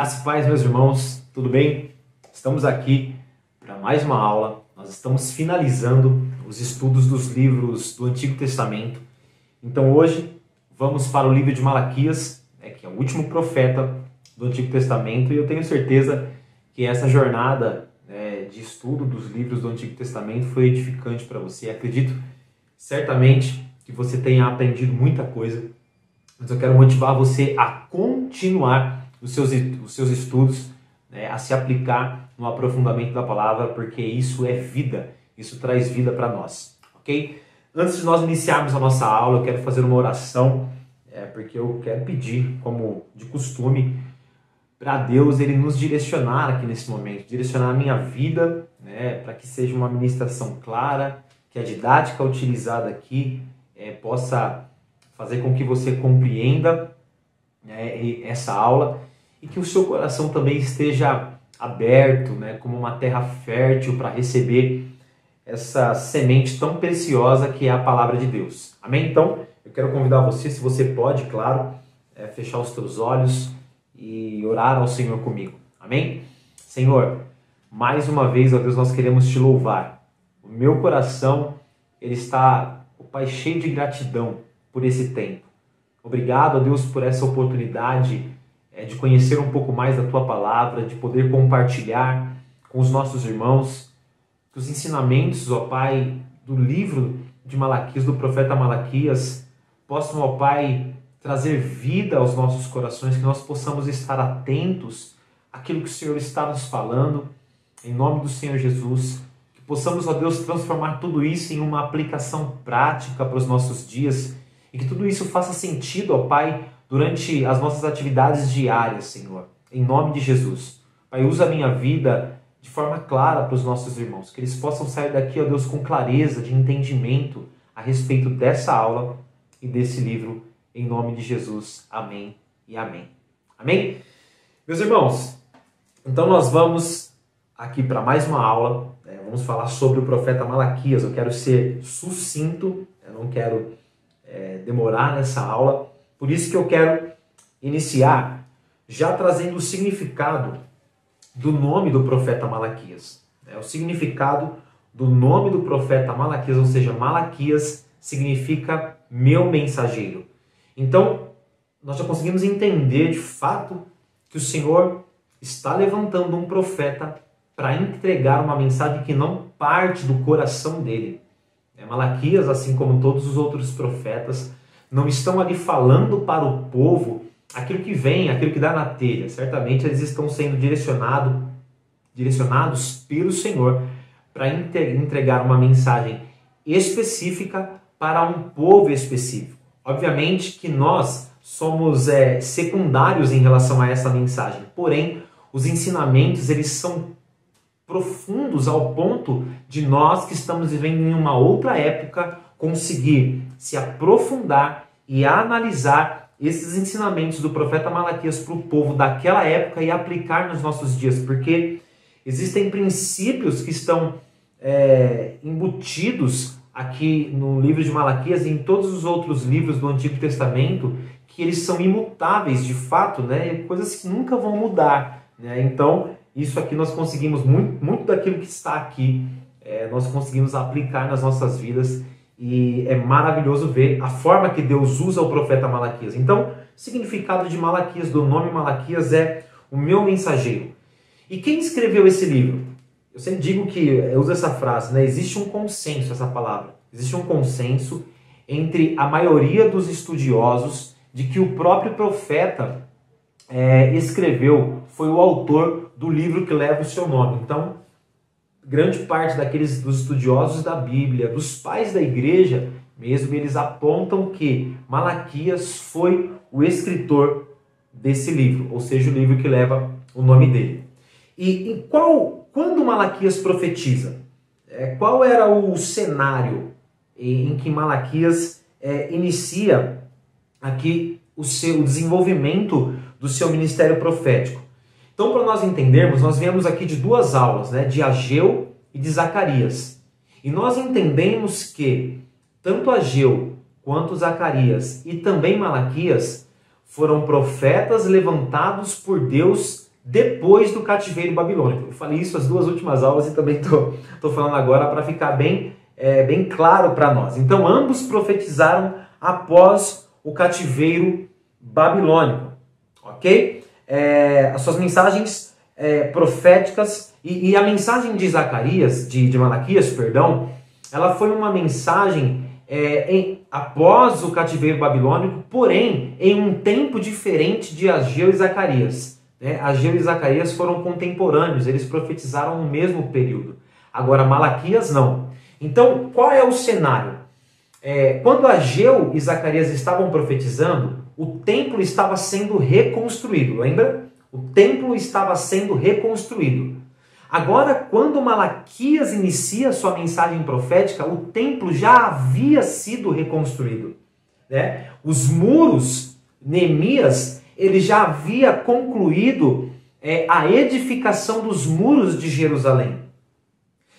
Graça e paz, meus irmãos, tudo bem? Estamos aqui para mais uma aula. Nós estamos finalizando os estudos dos livros do Antigo Testamento. Então hoje vamos para o livro de Malaquias, que é o último profeta do Antigo Testamento, e eu tenho certeza que essa jornada de estudo dos livros do Antigo Testamento foi edificante para você. Acredito certamente que você tenha aprendido muita coisa, mas eu quero motivar você a continuar os seus estudos, a se aplicar no aprofundamento da palavra, porque isso é vida, isso traz vida para nós, ok? Antes de nós iniciarmos a nossa aula, eu quero fazer uma oração, porque eu quero pedir, como de costume, para Deus Ele nos direcionar aqui nesse momento, direcionar a minha vida, para que seja uma ministração clara, que a didática utilizada aqui possa fazer com que você compreenda essa aula e que o seu coração também esteja aberto, como uma terra fértil para receber essa semente tão preciosa que é a palavra de Deus. Amém? Então, eu quero convidar você, se você pode, claro, fechar os teus olhos e orar ao Senhor comigo. Amém? Senhor, mais uma vez, ó Deus, nós queremos te louvar. O meu coração, ele está, ó Pai, cheio de gratidão por esse tempo. Obrigado, ó Deus, por essa oportunidade de conhecer um pouco mais da Tua palavra, de poder compartilhar com os nossos irmãos, que os ensinamentos, ó Pai, do livro de Malaquias, do profeta Malaquias, possam, ó Pai, trazer vida aos nossos corações, que nós possamos estar atentos àquilo que o Senhor está nos falando, em nome do Senhor Jesus, que possamos, ó Deus, transformar tudo isso em uma aplicação prática para os nossos dias, e que tudo isso faça sentido, ó Pai, durante as nossas atividades diárias, Senhor. Em nome de Jesus. Pai, usa a minha vida de forma clara para os nossos irmãos. Que eles possam sair daqui, ó Deus, com clareza de entendimento a respeito dessa aula e desse livro. Em nome de Jesus. Amém e amém. Amém? Meus irmãos, então nós vamos aqui para mais uma aula. Vamos falar sobre o profeta Malaquias. Eu quero ser sucinto. Eu não quero demorar nessa aula. Por isso que eu quero iniciar já trazendo o significado do nome do profeta Malaquias. O significado do nome do profeta Malaquias, ou seja, Malaquias significa meu mensageiro. Então, nós já conseguimos entender de fato que o Senhor está levantando um profeta para entregar uma mensagem que não parte do coração dele. Malaquias, assim como todos os outros profetas, não estão ali falando para o povo aquilo que vem, aquilo que dá na telha. Certamente eles estão sendo direcionados pelo Senhor para entregar uma mensagem específica para um povo específico. Obviamente que nós somos secundários em relação a essa mensagem, porém os ensinamentos eles são profundos ao ponto de nós que estamos vivendo em uma outra época conseguir se aprofundar e analisar esses ensinamentos do profeta Malaquias para o povo daquela época e aplicar nos nossos dias, porque existem princípios que estão embutidos aqui no livro de Malaquias e em todos os outros livros do Antigo Testamento, que eles são imutáveis de fato, coisas que nunca vão mudar. Então, isso aqui nós conseguimos, muito daquilo que está aqui, nós conseguimos aplicar nas nossas vidas. E é maravilhoso ver a forma que Deus usa o profeta Malaquias. Então, o significado de Malaquias, do nome Malaquias, é o meu mensageiro. E quem escreveu esse livro? Eu sempre digo que eu uso essa frase, existe um consenso, essa palavra. Existe um consenso entre a maioria dos estudiosos de que o próprio profeta escreveu, foi o autor do livro que leva o seu nome. Então, grande parte dos estudiosos da Bíblia, dos pais da igreja mesmo, eles apontam que Malaquias foi o escritor desse livro, ou seja, o livro que leva o nome dele. E quando Malaquias profetiza? Qual era o cenário em que Malaquias inicia aqui o desenvolvimento do seu ministério profético? Então, para nós entendermos, nós viemos aqui de duas aulas, de Ageu e de Zacarias. E nós entendemos que tanto Ageu quanto Zacarias e também Malaquias foram profetas levantados por Deus depois do cativeiro babilônico. Eu falei isso as duas últimas aulas e também estou falando agora para ficar bem claro para nós. Então, ambos profetizaram após o cativeiro babilônico, ok? As suas mensagens proféticas e a mensagem de Zacarias, de Malaquias, perdão, ela foi uma mensagem após o cativeiro babilônico, porém em um tempo diferente de Ageu e Zacarias. Ageu e Zacarias foram contemporâneos, eles profetizaram no mesmo período. Agora Malaquias não. Então, qual é o cenário? Quando Ageu e Zacarias estavam profetizando, o templo estava sendo reconstruído, lembra? O templo estava sendo reconstruído. Agora, quando Malaquias inicia sua mensagem profética, o templo já havia sido reconstruído, né? Os muros, Neemias, ele já havia concluído a edificação dos muros de Jerusalém.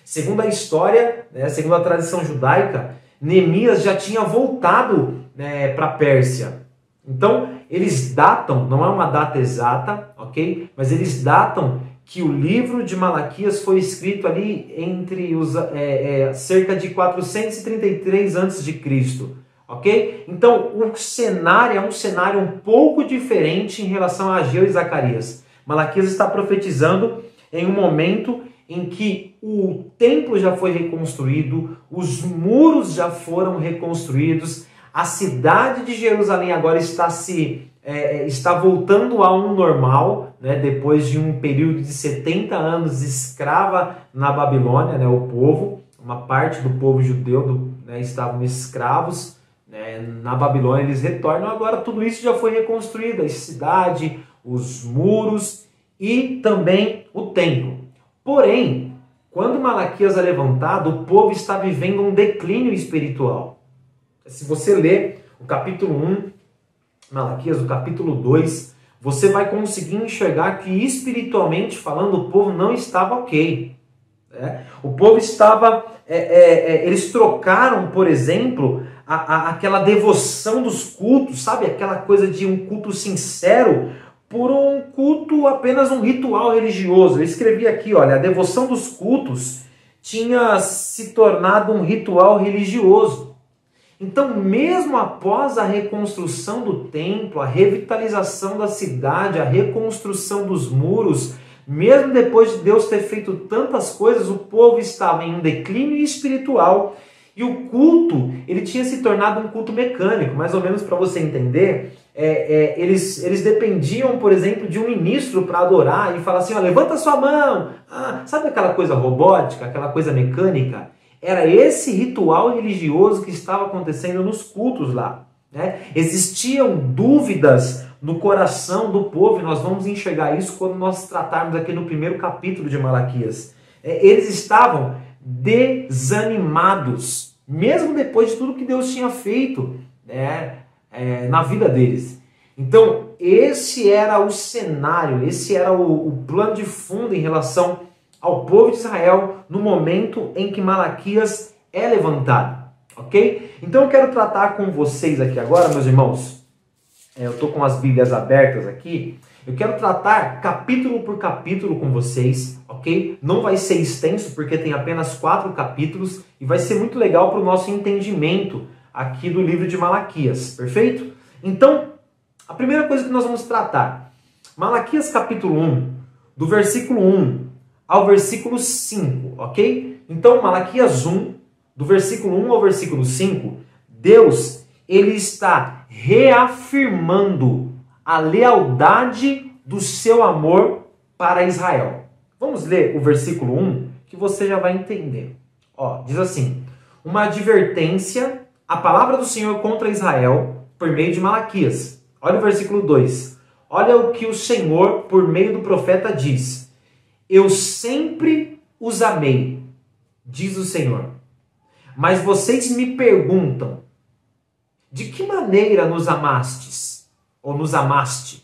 Segundo a história, segundo a tradição judaica, Neemias já tinha voltado para a Pérsia. Então, eles datam, não é uma data exata, ok? Mas eles datam que o livro de Malaquias foi escrito ali entre cerca de 433 a.C., ok? Então, o cenário é um cenário um pouco diferente em relação a Ageu e Zacarias. Malaquias está profetizando em um momento em que o templo já foi reconstruído, os muros já foram reconstruídos, a cidade de Jerusalém agora está voltando a um normal, né, depois de um período de 70 anos escrava na Babilônia, né, o povo, uma parte do povo judeu estavam escravos, né, na Babilônia eles retornam, agora tudo isso já foi reconstruído, a cidade, os muros e também o templo. Porém, quando Malaquias é levantado, o povo está vivendo um declínio espiritual. Se você ler o capítulo 1, Malaquias, o capítulo 2, você vai conseguir enxergar que espiritualmente falando o povo não estava ok. O povo estava... eles trocaram, por exemplo, aquela devoção dos cultos, sabe? Aquela coisa de um culto sincero por um culto, apenas um ritual religioso. Eu escrevi aqui, olha, a devoção dos cultos tinha se tornado um ritual religioso. Então, mesmo após a reconstrução do templo, a revitalização da cidade, a reconstrução dos muros, mesmo depois de Deus ter feito tantas coisas, o povo estava em um declínio espiritual e o culto, ele tinha se tornado um culto mecânico, mais ou menos para você entender. Eles dependiam, por exemplo, de um ministro para adorar e falar assim, ó, levanta sua mão. Sabe aquela coisa robótica, aquela coisa mecânica? Era esse ritual religioso que estava acontecendo nos cultos lá, né? Existiam dúvidas no coração do povo, e nós vamos enxergar isso quando nós tratarmos aqui no primeiro capítulo de Malaquias. Eles estavam desanimados, mesmo depois de tudo que Deus tinha feito na vida deles. Então, esse era o cenário, esse era o plano de fundo em relação ao povo de Israel no momento em que Malaquias é levantado, ok? Então eu quero tratar com vocês aqui agora, meus irmãos, eu estou com as Bíblias abertas aqui, eu quero tratar capítulo por capítulo com vocês, ok? Não vai ser extenso porque tem apenas 4 capítulos e vai ser muito legal para o nosso entendimento aqui do livro de Malaquias, perfeito? Então, a primeira coisa que nós vamos tratar, Malaquias capítulo 1, do versículo 1 ao versículo 5, ok? Então, Malaquias 1, do versículo 1 ao versículo 5, Deus, ele está reafirmando a lealdade do seu amor para Israel. Vamos ler o versículo 1, que você já vai entender. Diz assim, uma advertência, a palavra do Senhor contra Israel, por meio de Malaquias. Olha o versículo 2. Olha o que o Senhor, por meio do profeta, diz. Eu sempre os amei, diz o Senhor. Mas vocês me perguntam, de que maneira nos amastes? Ou nos amaste?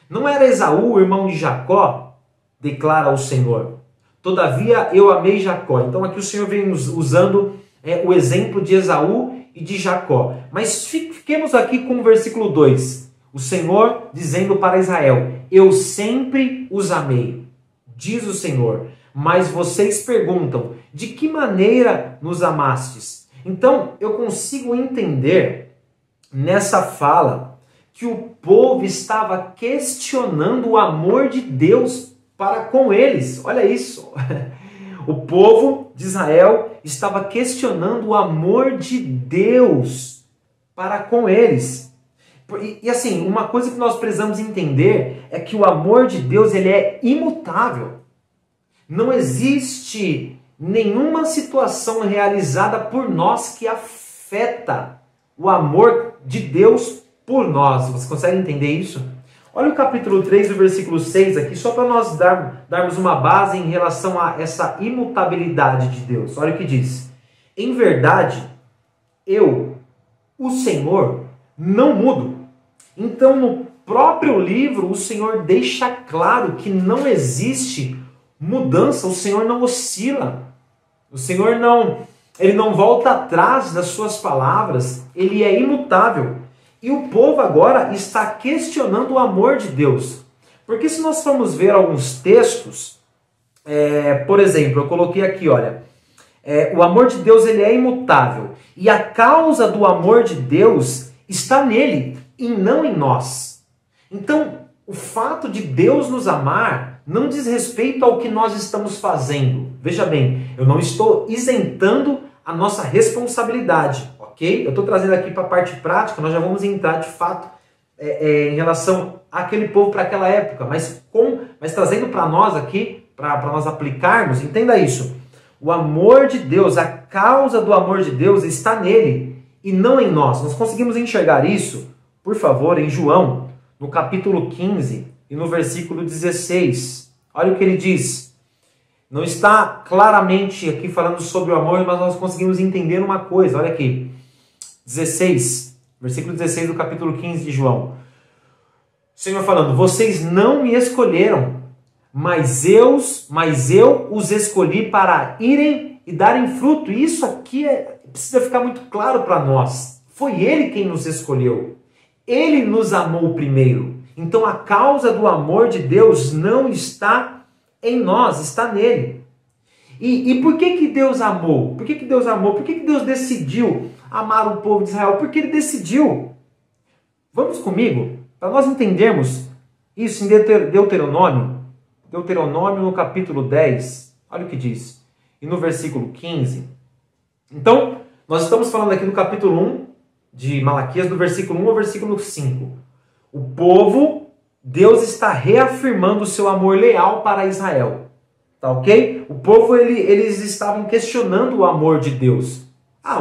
Não era Esaú, irmão de Jacó? Declara o Senhor. Todavia eu amei Jacó. Então aqui o Senhor vem usando o exemplo de Esaú e de Jacó. Mas fiquemos aqui com o versículo 2. O Senhor dizendo para Israel: eu sempre os amei, diz o Senhor. Mas vocês perguntam: de que maneira nos amastes? Então, eu consigo entender nessa fala que o povo estava questionando o amor de Deus para com eles. Olha isso. O povo de Israel estava questionando o amor de Deus para com eles. E assim, uma coisa que nós precisamos entender é que o amor de Deus, ele é imutável. Não existe nenhuma situação realizada por nós que afeta o amor de Deus por nós. Você consegue entender isso? Olha o capítulo 3, o versículo 6 aqui, só para nós darmos uma base em relação a essa imutabilidade de Deus. Olha o que diz: em verdade, eu, o Senhor, não mudo. Então, no próprio livro, o Senhor deixa claro que não existe mudança, o Senhor não oscila. O Senhor ele não volta atrás das suas palavras, ele é imutável. E o povo agora está questionando o amor de Deus. Porque se nós formos ver alguns textos, por exemplo, eu coloquei aqui, olha, o amor de Deus, ele é imutável. E a causa do amor de Deus está nele e não em nós. Então, o fato de Deus nos amar não diz respeito ao que nós estamos fazendo. Veja bem, eu não estou isentando a nossa responsabilidade, ok? Eu estou trazendo aqui para a parte prática, nós já vamos entrar de fato em relação àquele povo para aquela época, mas trazendo para nós aqui, para nós aplicarmos, entenda isso. O amor de Deus, a causa do amor de Deus está nele e não em nós. Nós conseguimos enxergar isso, por favor, em João, no capítulo 15 e no versículo 16. Olha o que ele diz. Não está claramente aqui falando sobre o amor, mas nós conseguimos entender uma coisa. Olha aqui. 16, versículo 16 do capítulo 15 de João. O Senhor falando: vocês não me escolheram, mas eu os escolhi para irem e darem fruto. E isso aqui precisa ficar muito claro para nós. Foi Ele quem nos escolheu. Ele nos amou primeiro. Então a causa do amor de Deus não está em nós, está nele. E por que Deus amou? Por que Deus amou? Por que Deus decidiu amar o povo de Israel? Porque Ele decidiu. Vamos comigo, para nós entendermos isso em Deuteronômio. Deuteronômio no capítulo 10. Olha o que diz. E no versículo 15. Então, nós estamos falando aqui do capítulo 1 de Malaquias, do versículo 1 ao versículo 5. O povo, Deus está reafirmando o seu amor leal para Israel. Tá ok? O povo, eles estavam questionando o amor de Deus.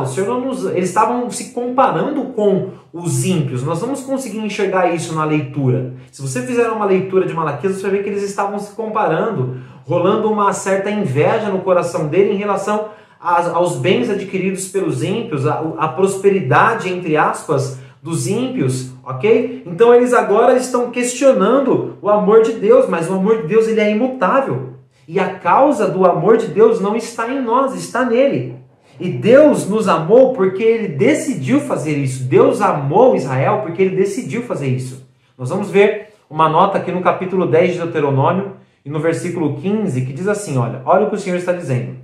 O Senhor não nos... Eles estavam se comparando com os ímpios. Nós vamos conseguir enxergar isso na leitura. Se você fizer uma leitura de Malaquias, você vai ver que eles estavam se comparando, rolando uma certa inveja no coração dele em relação aos bens adquiridos pelos ímpios, a prosperidade, entre aspas, dos ímpios, ok? Então eles agora estão questionando o amor de Deus, mas o amor de Deus, ele é imutável. E a causa do amor de Deus não está em nós, está nele. E Deus nos amou porque Ele decidiu fazer isso. Deus amou Israel porque Ele decidiu fazer isso. Nós vamos ver uma nota aqui no capítulo 10 de Deuteronômio e no versículo 15, que diz assim, olha o que o Senhor está dizendo.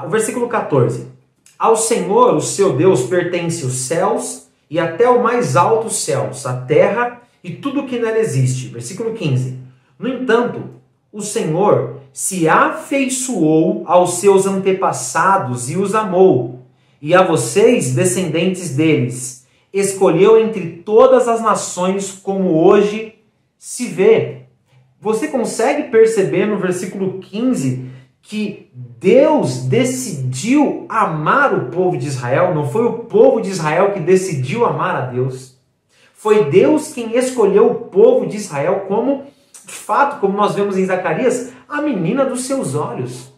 O versículo 14. Ao Senhor, o seu Deus, pertence os céus e até o mais alto céus, a terra e tudo o que nela existe. Versículo 15. No entanto, o Senhor se afeiçoou aos seus antepassados e os amou, e a vocês, descendentes deles, escolheu entre todas as nações como hoje se vê. Você consegue perceber no versículo 15 que Deus decidiu amar o povo de Israel? Não foi o povo de Israel que decidiu amar a Deus. Foi Deus quem escolheu o povo de Israel como, de fato, como nós vemos em Zacarias, a menina dos seus olhos.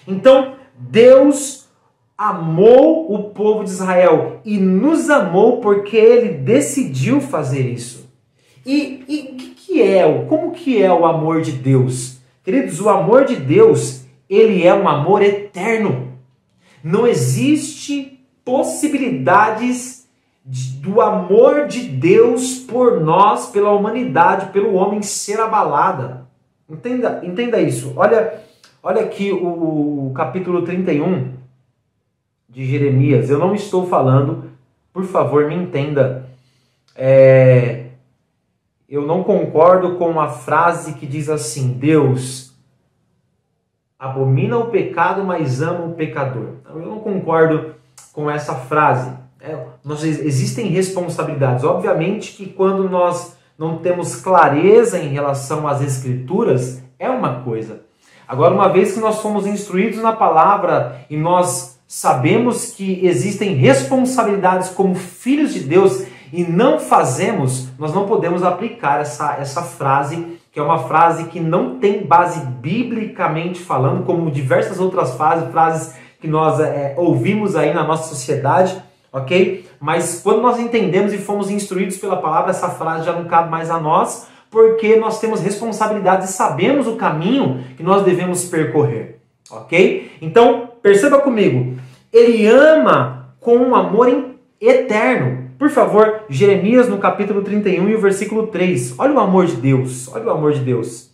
Então, Deus amou o povo de Israel e nos amou porque Ele decidiu fazer isso. E como que é o amor de Deus? Queridos, o amor de Deus, ele é um amor eterno. Não existe possibilidades do amor de Deus por nós, pela humanidade, pelo homem ser abalada. Entenda isso. Olha aqui o capítulo 31 de Jeremias. Eu não estou falando, por favor, me entenda. Eu não concordo com a frase que diz assim: Deus abomina o pecado, mas ama o pecador. Eu não concordo com essa frase. Existem responsabilidades. Obviamente que quando nós não temos clareza em relação às Escrituras, é uma coisa. Agora, uma vez que nós fomos instruídos na palavra e nós sabemos que existem responsabilidades como filhos de Deus e não fazemos, nós não podemos aplicar essa frase, que é uma frase que não tem base biblicamente falando, como diversas outras frases que nós ouvimos aí na nossa sociedade, ok? Mas quando nós entendemos e fomos instruídos pela palavra, essa frase já não cabe mais a nós, porque nós temos responsabilidade e sabemos o caminho que nós devemos percorrer, ok? Então, perceba comigo, ele ama com um amor eterno. Por favor, Jeremias no capítulo 31 e o versículo 3. Olha o amor de Deus, olha o amor de Deus.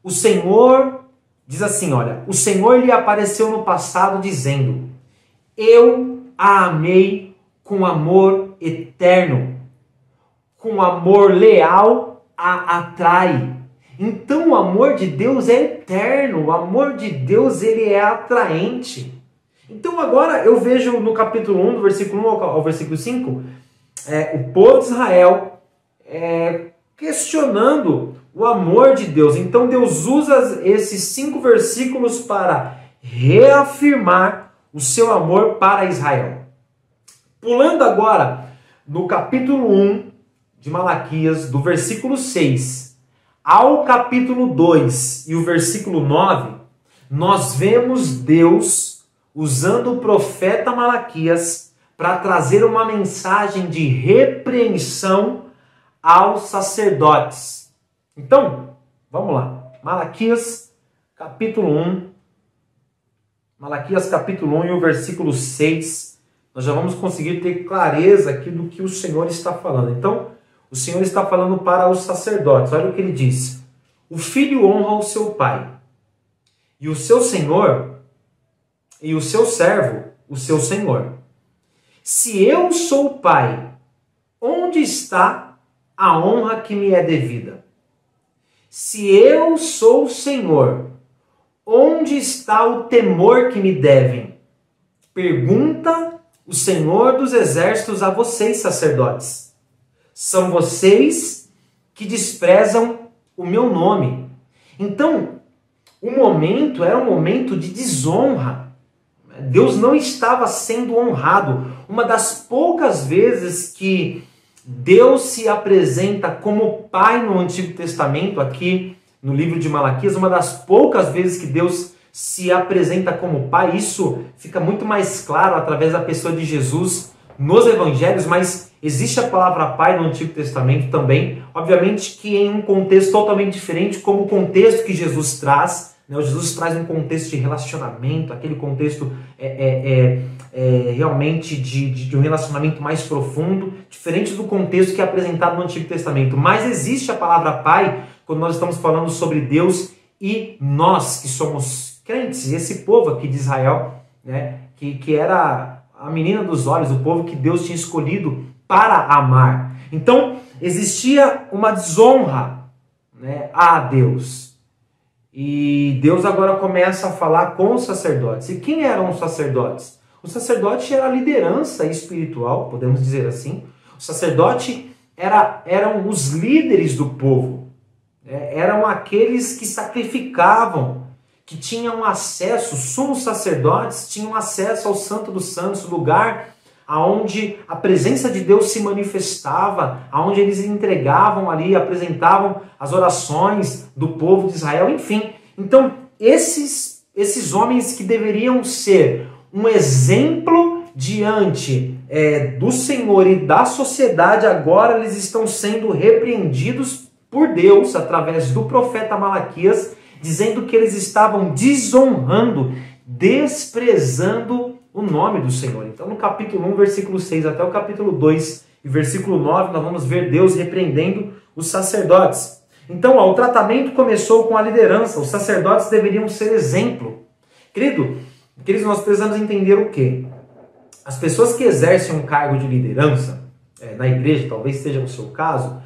O Senhor, diz assim, olha, o Senhor lhe apareceu no passado dizendo: eu a amei com amor eterno, com amor leal a atrai. Então o amor de Deus é eterno, o amor de Deus ele é atraente. Então agora eu vejo no capítulo 1, do versículo 1 ao versículo 5, o povo de Israel questionando o amor de Deus. Então Deus usa esses 5 versículos para reafirmar o seu amor para Israel. Pulando agora no capítulo 1 de Malaquias, do versículo 6 ao capítulo 2 e o versículo 9, nós vemos Deus usando o profeta Malaquias para trazer uma mensagem de repreensão aos sacerdotes. Então, vamos lá. Malaquias capítulo 1. Malaquias capítulo 1 e o versículo 6. Nós já vamos conseguir ter clareza aqui do que o Senhor está falando. Então, o Senhor está falando para os sacerdotes. Olha o que ele diz. O filho honra o seu pai, e o seu senhor, e o seu servo, o seu senhor. Se eu sou o pai, onde está a honra que me é devida? Se eu sou o Senhor, onde está o temor que me devem? Pergunta o Senhor dos exércitos a vocês, sacerdotes. São vocês que desprezam o meu nome. Então, o momento era um momento de desonra. Deus não estava sendo honrado. Uma das poucas vezes que Deus se apresenta como Pai no Antigo Testamento, aqui no livro de Malaquias, uma das poucas vezes que Deus se apresenta como Pai, isso fica muito mais claro através da pessoa de Jesus nos Evangelhos, mas existe a palavra Pai no Antigo Testamento também, obviamente que em um contexto totalmente diferente, como o contexto que Jesus traz. Jesus traz um contexto de relacionamento, aquele contexto realmente de um relacionamento mais profundo, diferente do contexto que é apresentado no Antigo Testamento. Mas existe a palavra Pai quando nós estamos falando sobre Deus e nós que somos crentes, esse povo aqui de Israel, né, que era a menina dos olhos, o povo que Deus tinha escolhido para amar. Então existia uma desonra, né, a Deus. E Deus agora começa a falar com os sacerdotes. E quem eram os sacerdotes? O sacerdote era a liderança espiritual, podemos dizer assim. O sacerdote eram os líderes do povo. Eram aqueles que sacrificavam, que tinham acesso, os sumos sacerdotes tinham acesso ao Santo dos Santos, lugar aonde a presença de Deus se manifestava, aonde eles entregavam ali, apresentavam as orações do povo de Israel, enfim. Então, esses homens que deveriam ser um exemplo diante do Senhor e da sociedade, agora eles estão sendo repreendidos por Deus, através do profeta Malaquias, dizendo que eles estavam desonrando, desprezando o nome do Senhor. Então, no capítulo 1, versículo 6 até o capítulo 2 e versículo 9, nós vamos ver Deus repreendendo os sacerdotes. Então, ó, o tratamento começou com a liderança. Os sacerdotes deveriam ser exemplo. Queridos, nós precisamos entender o quê? As pessoas que exercem um cargo de liderança, na igreja, talvez seja o seu caso,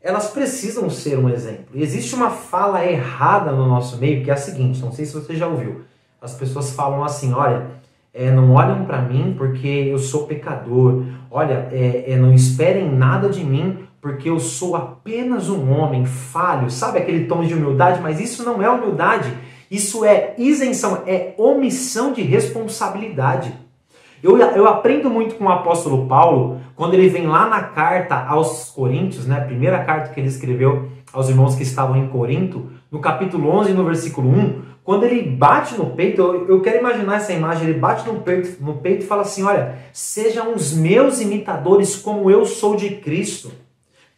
elas precisam ser um exemplo. E existe uma fala errada no nosso meio, que é a seguinte, não sei se você já ouviu. As pessoas falam assim, olha, não olhem para mim porque eu sou pecador. Olha, não esperem nada de mim porque eu sou apenas um homem falho. Sabe aquele tom de humildade? Mas isso não é humildade. Isso é isenção, é omissão de responsabilidade. Eu aprendo muito com o apóstolo Paulo, quando ele vem lá na carta aos Coríntios, né, a primeira carta que ele escreveu aos irmãos que estavam em Corinto, no capítulo 11, no versículo 1, quando ele bate no peito, eu quero imaginar essa imagem, ele bate no peito e fala assim, olha, sejam os meus imitadores como eu sou de Cristo.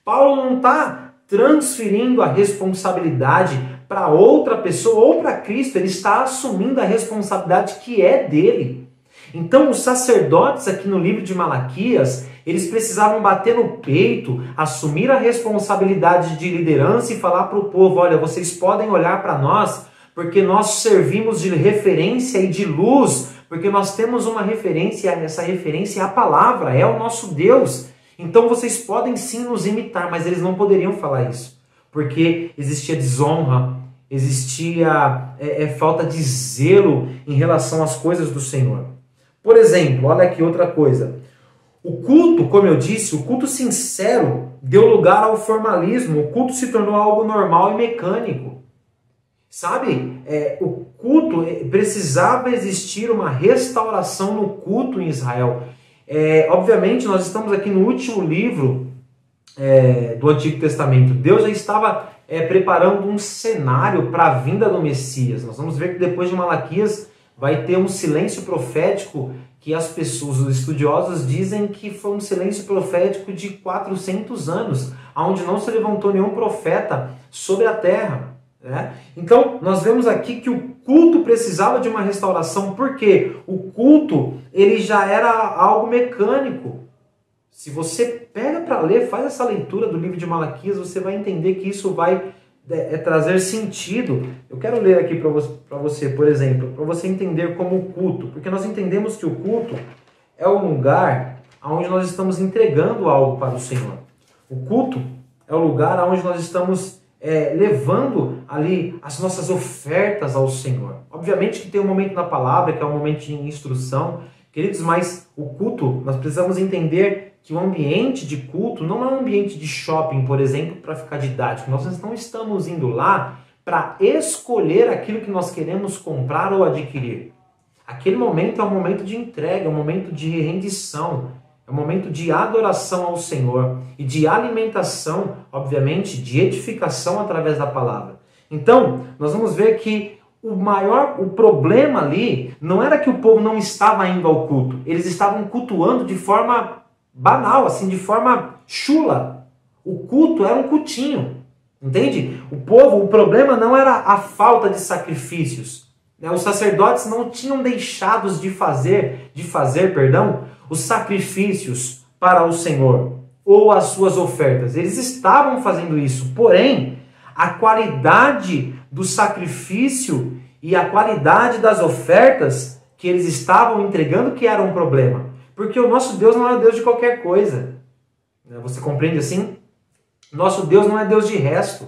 Paulo não está transferindo a responsabilidade para outra pessoa ou para Cristo, ele está assumindo a responsabilidade que é dele. Então, os sacerdotes aqui no livro de Malaquias, eles precisavam bater no peito, assumir a responsabilidade de liderança e falar para o povo, olha, vocês podem olhar para nós, porque nós servimos de referência e de luz, porque nós temos uma referência, essa referência é a palavra, é o nosso Deus. Então, vocês podem sim nos imitar, mas eles não poderiam falar isso, porque existia desonra, existia falta de zelo em relação às coisas do Senhor. Por exemplo, olha aqui outra coisa. O culto, como eu disse, o culto sincero deu lugar ao formalismo. O culto se tornou algo normal e mecânico. Sabe? O culto, precisava existir uma restauração no culto em Israel. Obviamente, nós estamos aqui no último livro do Antigo Testamento. Deus já estava preparando um cenário para a vinda do Messias. Nós vamos ver que depois de Malaquias vai ter um silêncio profético que as pessoas, os estudiosos dizem que foi um silêncio profético de 400 anos, onde não se levantou nenhum profeta sobre a terra. Né? Então, nós vemos aqui que o culto precisava de uma restauração, porque o culto ele já era algo mecânico. Se você pega para ler, faz essa leitura do livro de Malaquias, você vai entender que isso vai trazer sentido. Eu quero ler aqui para você, por exemplo, para você entender como o culto, porque nós entendemos que o culto é o lugar onde nós estamos entregando algo para o Senhor. O culto é o lugar onde nós estamos levando ali as nossas ofertas ao Senhor. Obviamente que tem um momento na palavra, que é um momento de instrução, queridos, mas o culto, nós precisamos entender que o ambiente de culto não é um ambiente de shopping, por exemplo, para ficar didático. Nós não estamos indo lá para escolher aquilo que nós queremos comprar ou adquirir. Aquele momento é um momento de entrega, é um momento de rendição, é um momento de adoração ao Senhor e de alimentação, obviamente, de edificação através da palavra. Então, nós vamos ver que o problema ali não era que o povo não estava indo ao culto. Eles estavam cultuando de forma banal, assim, de forma chula. O culto era um cultinho, entende? O problema não era a falta de sacrifícios. Né? Os sacerdotes não tinham deixado de fazer, os sacrifícios para o Senhor ou as suas ofertas. Eles estavam fazendo isso, porém, a qualidade do sacrifício e a qualidade das ofertas que eles estavam entregando que era um problema. Porque o nosso Deus não é Deus de qualquer coisa. Você compreende assim? Nosso Deus não é Deus de resto.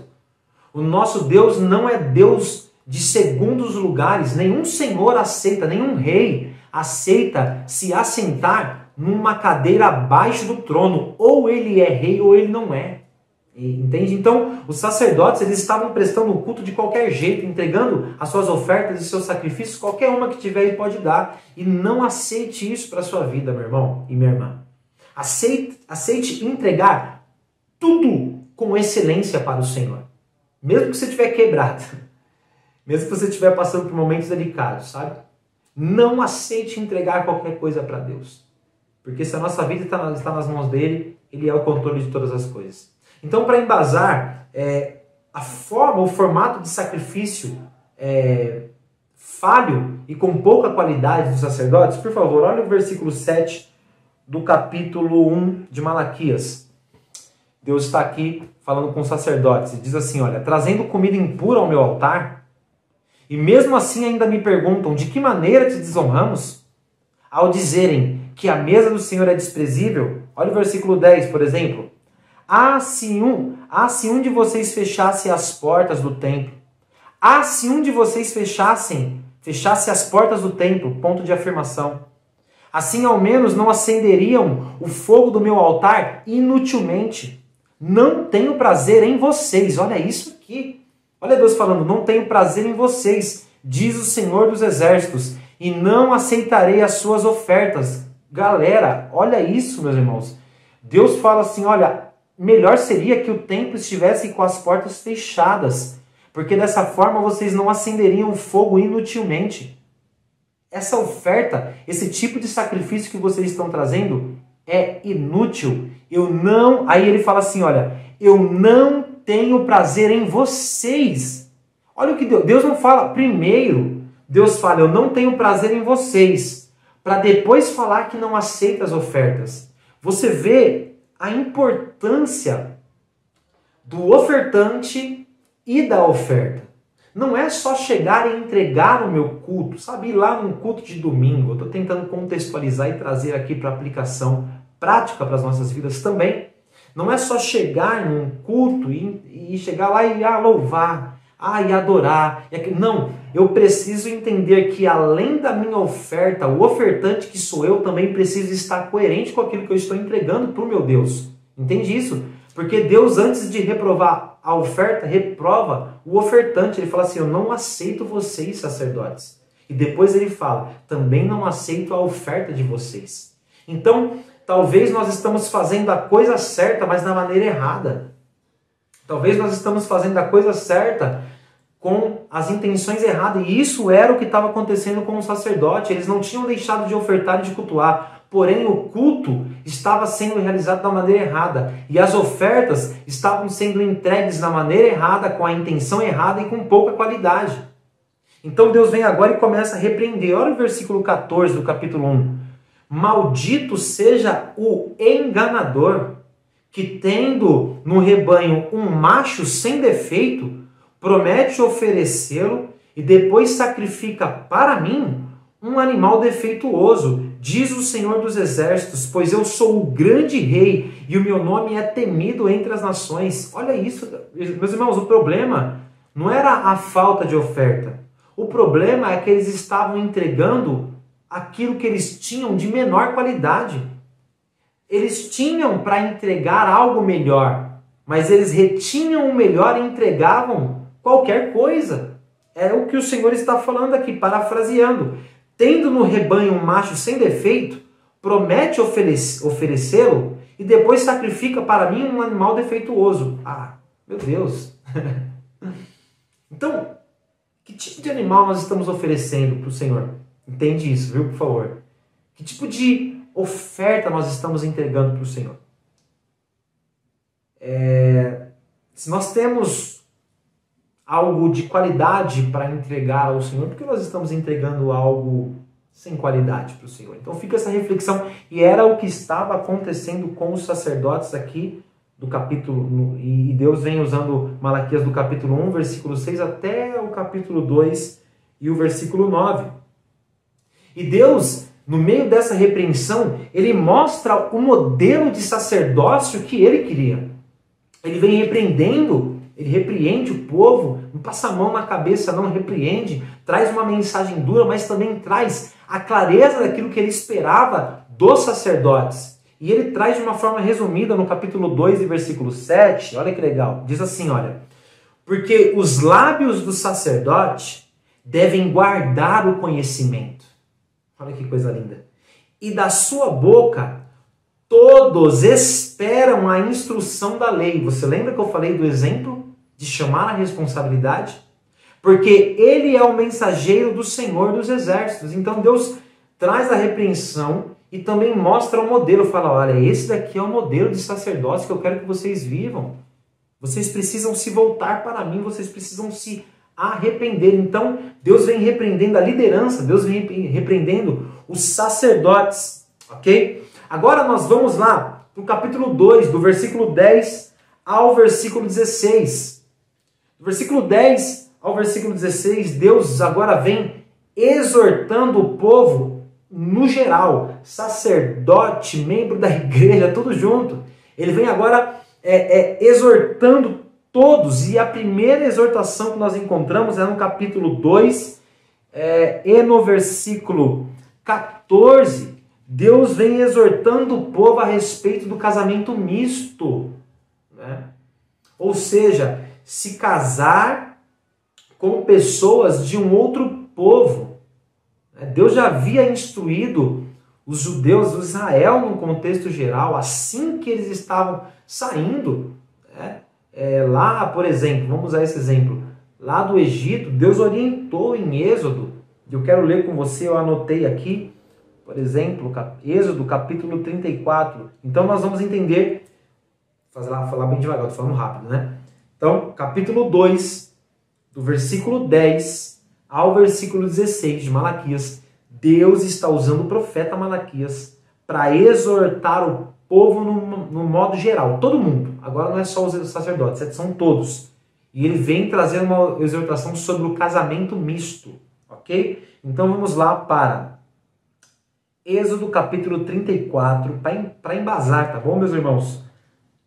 O nosso Deus não é Deus de segundos lugares. Nenhum senhor aceita, nenhum rei aceita se assentar numa cadeira abaixo do trono. Ou ele é rei ou ele não é. Entende? Então, os sacerdotes eles estavam prestando o culto de qualquer jeito, entregando as suas ofertas e seus sacrifícios, qualquer uma que tiver ele pode dar. E não aceite isso para a sua vida, meu irmão e minha irmã. Aceite entregar tudo com excelência para o Senhor. Mesmo que você estiver quebrado, mesmo que você estiver passando por momentos delicados, sabe? Não aceite entregar qualquer coisa para Deus. Porque se a nossa vida está nas mãos dele, ele é o controle de todas as coisas. Então, para embasar, a forma, o formato de sacrifício falho e com pouca qualidade dos sacerdotes? Por favor, olha o versículo 7 do capítulo 1 de Malaquias. Deus está aqui falando com os sacerdotes e diz assim, olha, trazendo comida impura ao meu altar, e mesmo assim ainda me perguntam, de que maneira te desonramos? Ao dizerem que a mesa do Senhor é desprezível, olha o versículo 10, por exemplo. Se um de vocês fechasse as portas do templo, se um de vocês fechasse as portas do templo, ponto de afirmação, assim ao menos não acenderiam o fogo do meu altar inutilmente. Não tenho prazer em vocês. Olha isso aqui. Olha Deus falando, não tenho prazer em vocês, diz o Senhor dos Exércitos, e não aceitarei as suas ofertas. Galera, olha isso, meus irmãos. Deus fala assim, olha, melhor seria que o templo estivesse com as portas fechadas, porque dessa forma vocês não acenderiam o fogo inutilmente. Essa oferta, esse tipo de sacrifício que vocês estão trazendo é inútil. Aí ele fala assim, olha, eu não tenho prazer em vocês. Olha o que Deus não fala. Primeiro, Deus fala, eu não tenho prazer em vocês, para depois falar que não aceita as ofertas. Você vê a importância do ofertante e da oferta. Não é só chegar e entregar o meu culto, sabe, ir lá num culto de domingo. Eu estou tentando contextualizar e trazer aqui para aplicação prática para as nossas vidas também. Não é só chegar em um culto e chegar lá e louvar, e adorar. Não, eu preciso entender que além da minha oferta, o ofertante que sou eu também precisa estar coerente com aquilo que eu estou entregando para o meu Deus. Entende isso? Porque Deus, antes de reprovar a oferta, reprova o ofertante. Ele fala assim, eu não aceito vocês, sacerdotes. E depois ele fala, também não aceito a oferta de vocês. Então, talvez nós estamos fazendo a coisa certa, mas da maneira errada. Talvez nós estamos fazendo a coisa certa com as intenções erradas. E isso era o que estava acontecendo com o sacerdote. Eles não tinham deixado de ofertar e de cultuar. Porém, o culto estava sendo realizado da maneira errada. E as ofertas estavam sendo entregues da maneira errada, com a intenção errada e com pouca qualidade. Então Deus vem agora e começa a repreender. Olha o versículo 14 do capítulo 1. Maldito seja o enganador, que tendo no rebanho um macho sem defeito, promete oferecê-lo e depois sacrifica para mim um animal defeituoso, diz o Senhor dos Exércitos, pois eu sou o grande rei e o meu nome é temido entre as nações. Olha isso, meus irmãos, o problema não era a falta de oferta. O problema é que eles estavam entregando aquilo que eles tinham de menor qualidade. Eles tinham para entregar algo melhor, mas eles retinham o melhor e entregavam qualquer coisa. É o que o Senhor está falando aqui, parafraseando. Tendo no rebanho um macho sem defeito, promete oferecê-lo e depois sacrifica para mim um animal defeituoso. Meu Deus! Então, que tipo de animal nós estamos oferecendo para o Senhor? Entende isso, viu, por favor? Que tipo de oferta nós estamos entregando para o Senhor? Se nós temos algo de qualidade para entregar ao Senhor, por que nós estamos entregando algo sem qualidade para o Senhor? Então fica essa reflexão. E era o que estava acontecendo com os sacerdotes aqui do capítulo, e Deus vem usando Malaquias do capítulo 1, versículo 6 até o capítulo 2 e o versículo 9. E Deus, no meio dessa repreensão, ele mostra o modelo de sacerdócio que ele queria. Ele vem repreendendo, ele repreende o povo, não passa a mão na cabeça, não repreende, traz uma mensagem dura, mas também traz a clareza daquilo que ele esperava dos sacerdotes. E ele traz de uma forma resumida no capítulo 2 e versículo 7, olha que legal, diz assim, olha, porque os lábios do sacerdote devem guardar o conhecimento. Olha que coisa linda. E da sua boca todos esperam a instrução da lei. Você lembra que eu falei do exemplo de chamar a responsabilidade? Porque ele é o mensageiro do Senhor dos Exércitos. Então Deus traz a repreensão e também mostra o modelo. Fala, olha, esse daqui é o modelo de sacerdócio que eu quero que vocês vivam. Vocês precisam se voltar para mim, vocês precisam se arrepender. Então, Deus vem repreendendo a liderança, Deus vem repreendendo os sacerdotes, ok? Agora nós vamos lá para o capítulo 2, do versículo 10 ao versículo 16. Do versículo 10 ao versículo 16, Deus agora vem exortando o povo no geral, sacerdote, membro da igreja, tudo junto. Ele vem agora exortando todos, e a primeira exortação que nós encontramos é no capítulo 2, e no versículo 14, Deus vem exortando o povo a respeito do casamento misto, né? Ou seja, se casar com pessoas de um outro povo. Deus já havia instruído os judeus, o Israel, num contexto geral, assim que eles estavam saindo, lá, por exemplo, vamos usar esse exemplo, lá do Egito, Deus orientou em Êxodo, eu quero ler com você, eu anotei aqui, por exemplo, Êxodo capítulo 34, então nós vamos entender, falar bem devagar, estou falando rápido, né? Então, capítulo 2, do versículo 10 ao versículo 16 de Malaquias, Deus está usando o profeta Malaquias para exortar o povo no modo geral, todo mundo. Agora não é só os sacerdotes, são todos. E ele vem trazendo uma exortação sobre o casamento misto, ok? Então vamos lá para Êxodo capítulo 34, para embasar, tá bom, meus irmãos?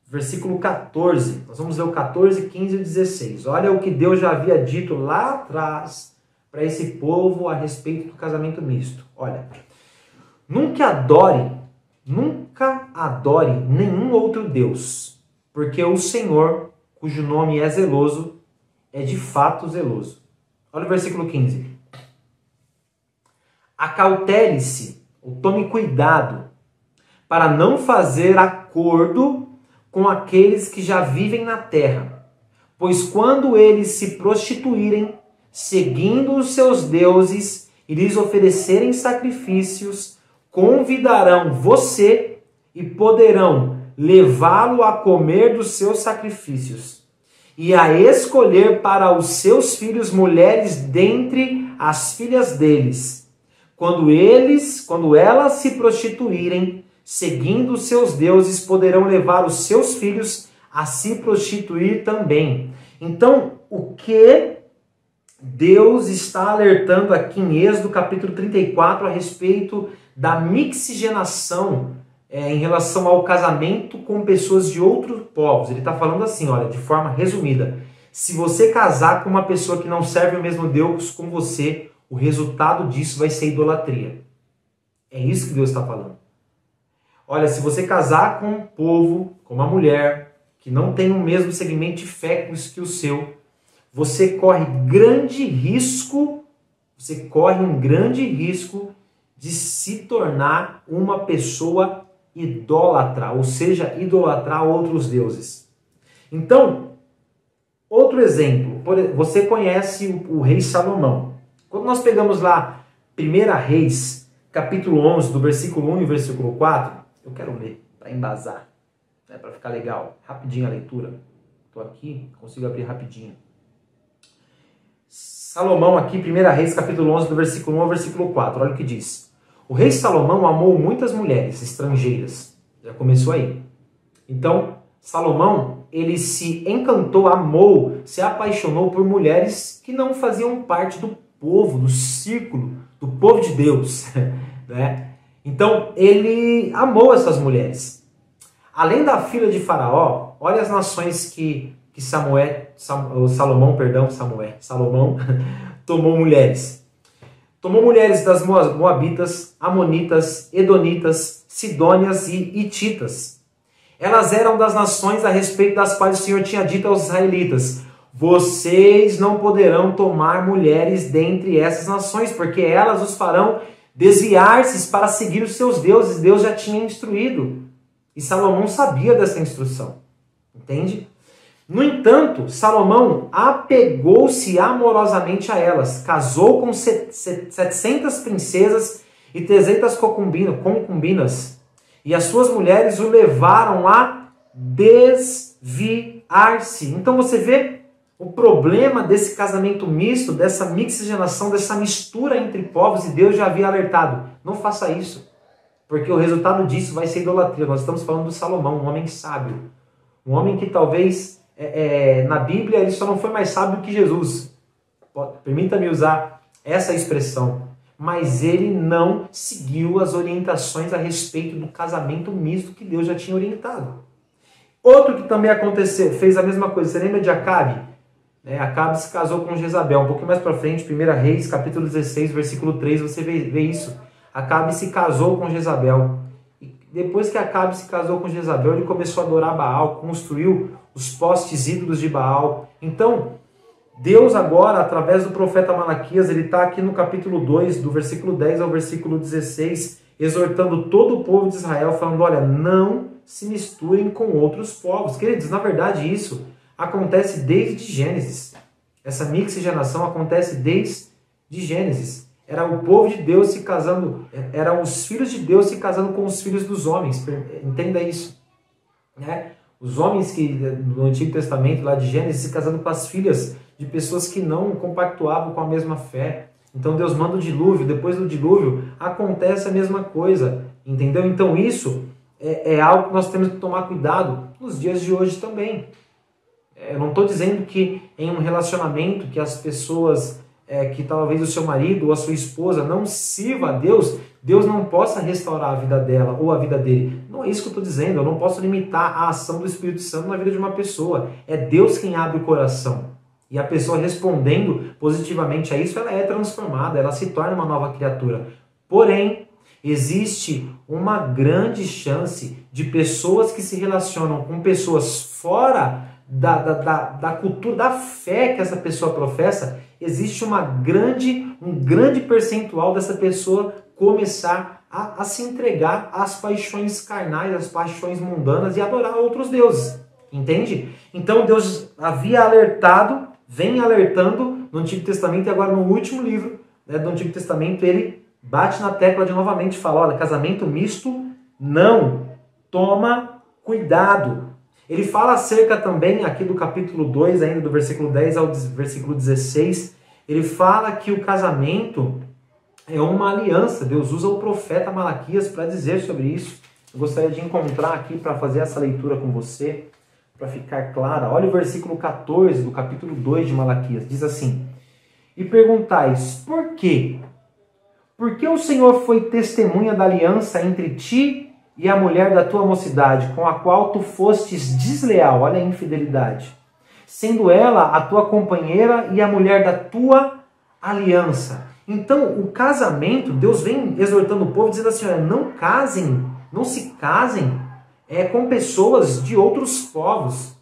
Versículo 14, nós vamos ler o 14, 15 e 16. Olha o que Deus já havia dito lá atrás para esse povo a respeito do casamento misto. Olha, nunca adore nenhum outro Deus, porque o Senhor, cujo nome é zeloso, é de fato zeloso. Olha o versículo 15. Acautele-se, ou tome cuidado, para não fazer acordo com aqueles que já vivem na terra, pois quando eles se prostituírem, seguindo os seus deuses e lhes oferecerem sacrifícios, convidarão você e poderão levá-lo a comer dos seus sacrifícios e a escolher para os seus filhos mulheres dentre as filhas deles. Quando elas se prostituírem, seguindo os seus deuses, poderão levar os seus filhos a se prostituir também. Então, o que Deus está alertando aqui em Êxodo capítulo 34 a respeito da mixigenação em relação ao casamento com pessoas de outros povos. Ele está falando assim, olha, de forma resumida, se você casar com uma pessoa que não serve o mesmo Deus com você, o resultado disso vai ser idolatria. É isso que Deus está falando. Olha, se você casar com um povo, com uma mulher, que não tem o mesmo segmento de fé que o seu, você corre um grande risco de se tornar uma pessoa idólatra, ou seja, idolatrar outros deuses. Então, outro exemplo, você conhece o rei Salomão. Quando nós pegamos lá 1 Reis, capítulo 11, do versículo 1 e versículo 4, eu quero ler, para embasar, para ficar legal, rapidinho a leitura. Estou aqui, consigo abrir rapidinho. Salomão aqui, 1 Reis, capítulo 11, do versículo 1 ao versículo 4, olha o que diz. O rei Salomão amou muitas mulheres estrangeiras, já começou aí. Então, Salomão, ele se encantou, amou, se apaixonou por mulheres que não faziam parte do povo, do círculo, do povo de Deus, né? Então, ele amou essas mulheres. Além da filha de Faraó, olha as nações que Salomão tomou mulheres. Tomou mulheres das Moabitas, Amonitas, Edonitas, Sidônias e Hititas. Elas eram das nações a respeito das quais o Senhor tinha dito aos israelitas: vocês não poderão tomar mulheres dentre essas nações, porque elas os farão desviar-se para seguir os seus deuses. Deus já tinha instruído. E Salomão sabia dessa instrução. Entende? No entanto, Salomão apegou-se amorosamente a elas, casou com 700 princesas e 300 concubinas, e as suas mulheres o levaram a desviar-se. Então você vê O problema desse casamento misto, dessa mixigenação, dessa mistura entre povos, e Deus já havia alertado, não faça isso, porque o resultado disso vai ser idolatria. Nós estamos falando do Salomão, um homem sábio, um homem que talvez na Bíblia ele só não foi mais sábio que Jesus. Permita-me usar essa expressão, mas ele não seguiu as orientações a respeito do casamento misto que Deus já tinha orientado. Outro que também aconteceu, fez a mesma coisa, você lembra de Acabe? Acabe se casou com Jezabel. Um pouquinho mais para frente, 1 Reis, capítulo 16, versículo 3, você vê isso. Acabe se casou com Jezabel. E depois que Acabe se casou com Jezabel, ele começou a adorar Baal, construiu os postes ídolos de Baal. Então, Deus agora, através do profeta Malaquias, ele está aqui no capítulo 2, do versículo 10 ao versículo 16, exortando todo o povo de Israel, falando, olha, não se misturem com outros povos. Queridos, na verdade isso acontece desde Gênesis. Essa mixigenação acontece desde Gênesis. Era o povo de Deus se casando, eram os filhos de Deus se casando com os filhos dos homens. Entenda isso. Os homens que no Antigo Testamento, lá de Gênesis, se casando com as filhas de pessoas que não compactuavam com a mesma fé. Então Deus manda o dilúvio, depois do dilúvio acontece a mesma coisa. Entendeu? Então isso é algo que nós temos que tomar cuidado nos dias de hoje também. Eu não estou dizendo que em um relacionamento que as pessoas, que talvez o seu marido ou a sua esposa não sirva a Deus, Deus não possa restaurar a vida dela ou a vida dele. Não é isso que eu estou dizendo, eu não posso limitar a ação do Espírito Santo na vida de uma pessoa. É Deus quem abre o coração. E a pessoa respondendo positivamente a isso, ela é transformada, ela se torna uma nova criatura. Porém, existe uma grande chance de pessoas que se relacionam com pessoas fora da cultura, da fé que essa pessoa professa, existe um grande percentual dessa pessoa começar a se entregar às paixões carnais, às paixões mundanas e adorar outros deuses. Entende? Então Deus havia alertado, vem alertando no Antigo Testamento, e agora no último livro do Antigo Testamento ele bate na tecla de novamente e fala, olha, casamento misto, não, toma cuidado. Ele fala acerca também, aqui do capítulo 2, ainda do versículo 10 ao versículo 16, ele fala que o casamento é uma aliança. Deus usa o profeta Malaquias para dizer sobre isso. Eu gostaria de encontrar aqui para fazer essa leitura com você, para ficar clara. Olha o versículo 14 do capítulo 2 de Malaquias, diz assim, e perguntais, por quê? Porque o Senhor foi testemunha da aliança entre ti e a mulher da tua mocidade, com a qual tu fostes desleal, olha a infidelidade, sendo ela a tua companheira e a mulher da tua aliança. Então, o casamento, Deus vem exortando o povo, dizendo assim, olha, não casem, não se casem com pessoas de outros povos.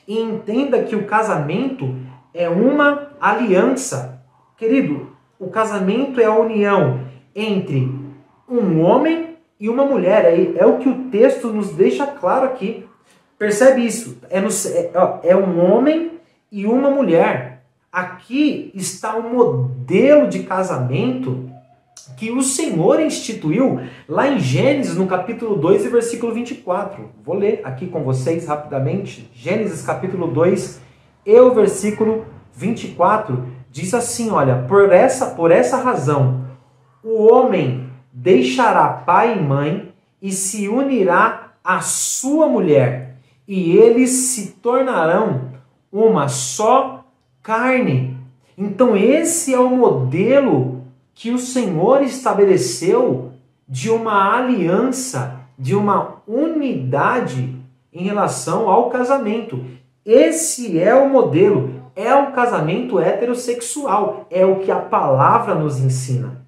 E entenda que o casamento é uma aliança. Querido, o casamento é a união entre um homem e uma mulher. É o que o texto nos deixa claro aqui. Percebe isso? É um homem e uma mulher. Aqui está o modelo de casamento que o Senhor instituiu lá em Gênesis, no capítulo 2 e versículo 24. Vou ler aqui com vocês rapidamente. Gênesis capítulo 2 e o versículo 24 diz assim, olha, por essa razão, o homem deixará pai e mãe e se unirá à sua mulher, e eles se tornarão uma só carne. Então esse é o modelo que o Senhor estabeleceu de uma aliança, de uma unidade em relação ao casamento. Esse é o modelo, é o casamento heterossexual, é o que a palavra nos ensina,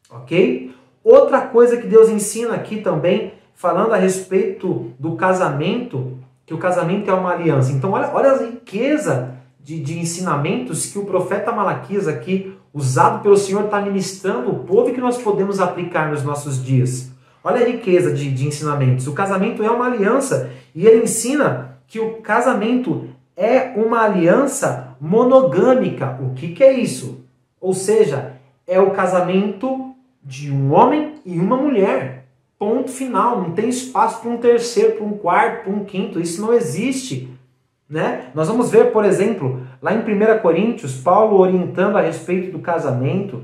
ok? Outra coisa que Deus ensina aqui também, falando a respeito do casamento, que o casamento é uma aliança. Então olha a riqueza de ensinamentos que o profeta Malaquias aqui, usado pelo Senhor, está ministrando o povo e que nós podemos aplicar nos nossos dias. Olha a riqueza de ensinamentos. O casamento é uma aliança e ele ensina que o casamento é uma aliança monogâmica. O que é isso? Ou seja, é o casamento de um homem e uma mulher. Ponto final. Não tem espaço para um terceiro, para um quarto, para um quinto. Isso não existe. né? Nós vamos ver, por exemplo, lá em 1 Coríntios, Paulo orientando a respeito do casamento.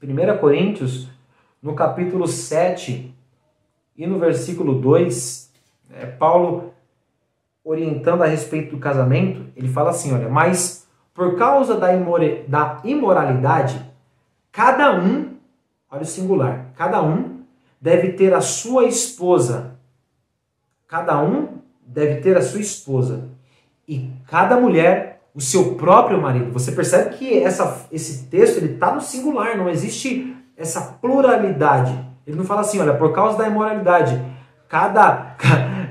1 Coríntios, no capítulo 7 e no versículo 2, Paulo orientando a respeito do casamento, ele fala assim, olha, mas por causa da imoralidade, cada um, olha o singular, cada um deve ter a sua esposa. Cada um deve ter a sua esposa. E cada mulher o seu próprio marido. Você percebe que esse texto está no singular, não existe essa pluralidade. Ele não fala assim, olha, por causa da imoralidade,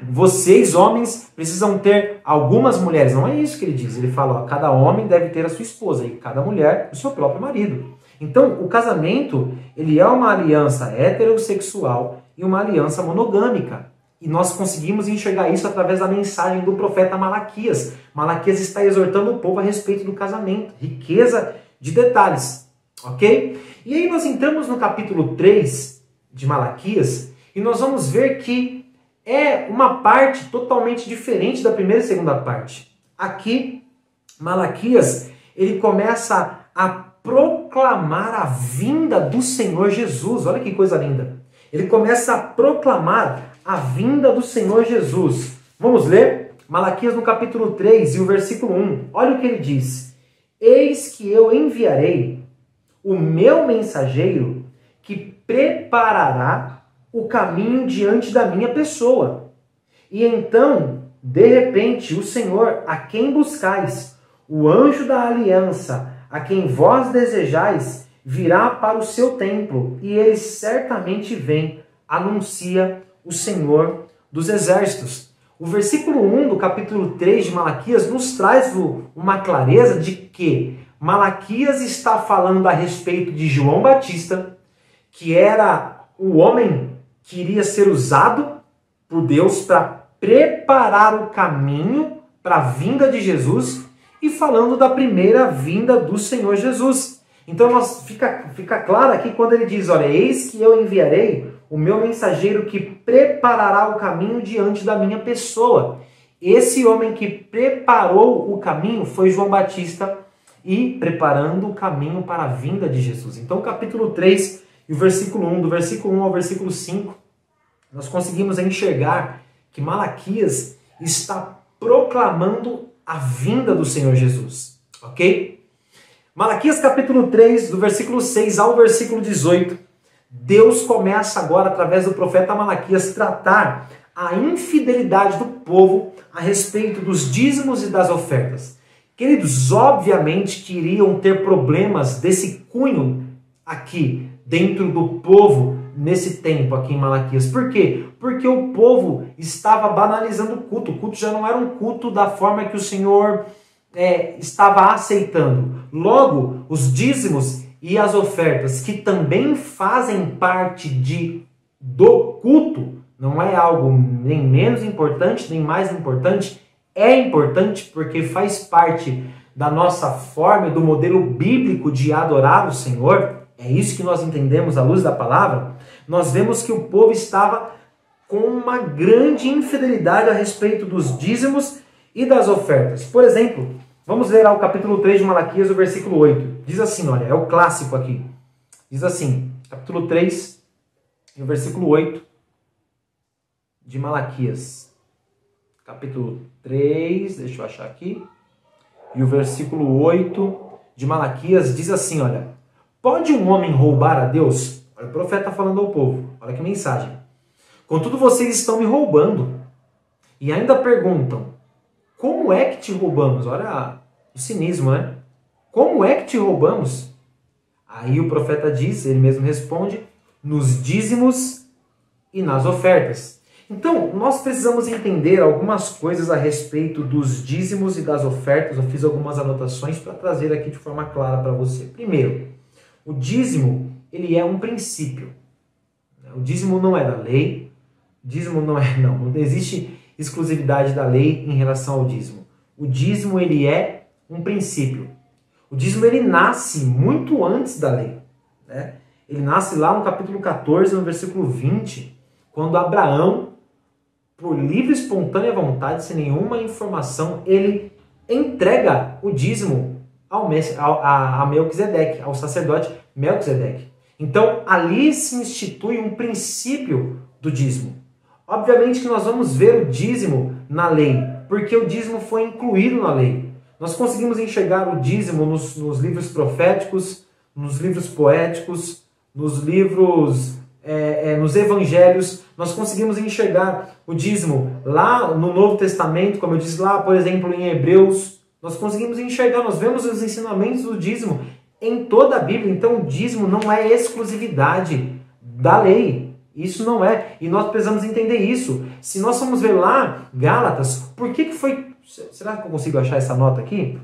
vocês, homens, precisam ter algumas mulheres. Não é isso que ele diz. Ele fala, ó, cada homem deve ter a sua esposa e cada mulher o seu próprio marido. Então, o casamento, ele é uma aliança heterossexual e uma aliança monogâmica. E nós conseguimos enxergar isso através da mensagem do profeta Malaquias. Malaquias está exortando o povo a respeito do casamento. Riqueza de detalhes. Ok? E aí nós entramos no capítulo 3 de Malaquias e nós vamos ver que é uma parte totalmente diferente da primeira e segunda parte. Aqui, Malaquias, ele começa a proclamar a vinda do Senhor Jesus. Olha que coisa linda. Ele começa a proclamar a vinda do Senhor Jesus. Vamos ler? Malaquias no capítulo 3 e o versículo 1. Olha o que ele diz. Eis que eu enviarei o meu mensageiro que preparará o caminho diante da minha pessoa. E então, de repente, o Senhor, a quem buscais, o anjo da aliança, a quem vós desejais, virá para o seu templo, e ele certamente vem, anuncia o Senhor dos exércitos. O versículo 1 do capítulo 3 de Malaquias nos traz uma clareza de que Malaquias está falando a respeito de João Batista, que era o homem que iria ser usado por Deus para preparar o caminho para a vinda de Jesus, e falando da primeira vinda do Senhor Jesus. Então fica claro aqui quando ele diz, olha, eis que eu enviarei o meu mensageiro que preparará o caminho diante da minha pessoa. Esse homem que preparou o caminho foi João Batista, e preparando o caminho para a vinda de Jesus. Então, capítulo 3 e o versículo 1, do versículo 1 ao versículo 5, nós conseguimos enxergar que Malaquias está proclamando a vinda do Senhor Jesus. Ok? Malaquias capítulo 3, do versículo 6 ao versículo 18, Deus começa agora, através do profeta Malaquias, tratar a infidelidade do povo a respeito dos dízimos e das ofertas. Queridos, obviamente que iriam ter problemas desse cunho aqui, dentro do povo, nesse tempo aqui em Malaquias. Por quê? Porque o povo estava banalizando o culto. O culto já não era um culto da forma que o Senhor estava aceitando. Logo, os dízimos e as ofertas, que também fazem parte do culto, não é algo nem menos importante, nem mais importante, é importante porque faz parte da nossa forma e do modelo bíblico de adorar o Senhor. É isso que nós entendemos à luz da palavra. Nós vemos que o povo estava com uma grande infidelidade a respeito dos dízimos e das ofertas. Por exemplo, vamos ler lá o capítulo 3 de Malaquias, o versículo 8. Diz assim, olha, é o clássico aqui. Diz assim, capítulo 3 e o versículo 8 de Malaquias. Capítulo 3, deixa eu achar aqui. E o versículo 8 de Malaquias diz assim, olha. Pode um homem roubar a Deus? Olha, o profeta está falando ao povo. Olha que mensagem. Contudo, vocês estão me roubando. E ainda perguntam, como é que te roubamos? Olha o cinismo, né? Como é que te roubamos? Aí o profeta diz, ele mesmo responde, nos dízimos e nas ofertas. Então, nós precisamos entender algumas coisas a respeito dos dízimos e das ofertas. Eu fiz algumas anotações para trazer aqui de forma clara para você. Primeiro, o dízimo, ele é um princípio. O dízimo não é da lei. O dízimo não existe exclusividade da lei em relação ao dízimo. O dízimo, ele é um princípio. O dízimo, ele nasce muito antes da lei, né? Ele nasce lá no capítulo 14, no versículo 20, quando Abraão por livre e espontânea vontade, sem nenhuma informação, ele entrega o dízimo a Melquisedeque, ao sacerdote Melquisedeque. Então, ali se institui um princípio do dízimo. Obviamente que nós vamos ver o dízimo na lei, porque o dízimo foi incluído na lei. Nós conseguimos enxergar o dízimo nos livros proféticos, nos livros poéticos, nos livros, nos evangelhos. Nós conseguimos enxergar o dízimo lá no Novo Testamento, como eu disse lá, por exemplo, em Hebreus. Nós conseguimos enxergar, nós vemos os ensinamentos do dízimo em toda a Bíblia. Então o dízimo não é exclusividade da lei. Isso não é. E nós precisamos entender isso. Se nós formos ver lá, Gálatas, por que foi... Será que eu consigo achar essa nota aqui?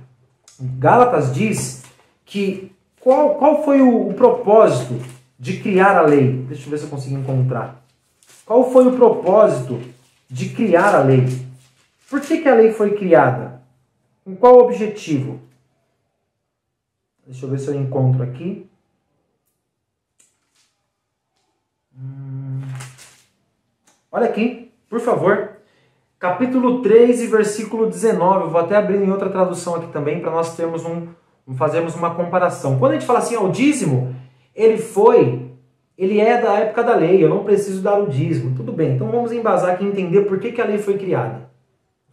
Gálatas diz que... Qual foi o propósito de criar a lei? Deixa eu ver se eu consigo encontrar. Qual foi o propósito de criar a lei? Por que a lei foi criada? Com qual objetivo? Deixa eu ver se eu encontro aqui. Olha aqui, por favor. Capítulo 3 e versículo 19. Eu vou até abrir em outra tradução aqui também, para nós fazermos uma comparação. Quando a gente fala assim, o dízimo, ele é da época da lei, eu não preciso dar o dízimo. Tudo bem, então vamos embasar aqui e entender por que a lei foi criada.